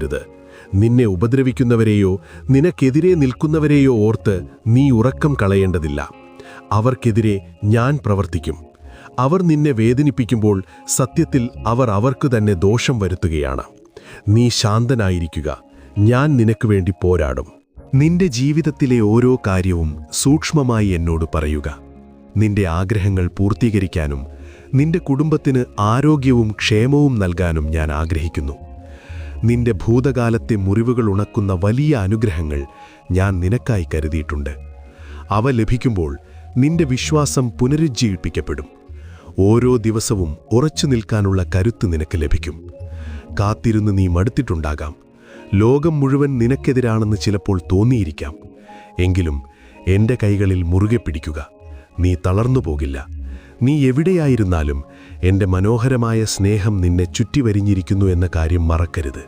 രുത്. നിന്നെ ഉപദ്രവിക്കുന്നവരെയോ നിനക്കെതിരെ നിൽക്കുന്നവരെയോ ഓർത്ത് നീ ഉറക്കം കളയേണ്ടതില്ല. അവർക്കെതിരെ ഞാൻ പ്രവർത്തിക്കും. അവർ നിന്നെ വേദനിപ്പിക്കുമ്പോൾ സത്യത്തിൽ അവർ അവർക്ക് തന്നെ ദോഷം വരുത്തുകയാണ്. നീ ശാന്തനായിരിക്കുക, ഞാൻ നിനക്ക് വേണ്ടി പോരാടും. നിന്റെ ജീവിതത്തിലെ ഓരോ കാര്യവും സൂക്ഷ്മമായി എന്നോട് പറയുക. നിന്റെ ആഗ്രഹങ്ങൾ പൂർത്തീകരിക്കാനും നിന്റെ കുടുംബത്തിന് ആരോഗ്യവും ക്ഷേമവും നൽകാനും ഞാൻ ആഗ്രഹിക്കുന്നു. നിന്റെ ഭൂതകാലത്തെ മുറിവുകൾ ഉണക്കുന്ന വലിയ അനുഗ്രഹങ്ങൾ ഞാൻ നിനക്കായി കരുതിയിട്ടുണ്ട്. അവ ലഭിക്കുമ്പോൾ നിന്റെ വിശ്വാസം പുനരുജ്ജീവിപ്പിക്കപ്പെടും. ഓരോ ദിവസവും ഉറച്ചു നിൽക്കാനുള്ള കരുത്ത് നിനക്ക് ലഭിക്കും. കാത്തിരുന്ന് നീ മടുത്തിട്ടുണ്ടാകാം. ലോകം മുഴുവൻ നിനക്കെതിരാണെന്ന് ചിലപ്പോൾ തോന്നിയിരിക്കാം. എങ്കിലും എൻ്റെ കൈകളിൽ മുറുകെ പിടിക്കുക. നീ തളർന്നു പോകില്ല. നീ എവിടെയായിരുന്നാലും എൻ്റെ മനോഹരമായ സ്നേഹം നിന്നെ ചുറ്റിവരിഞ്ഞിരിക്കുന്നു എന്ന കാര്യം മറക്കരുത്.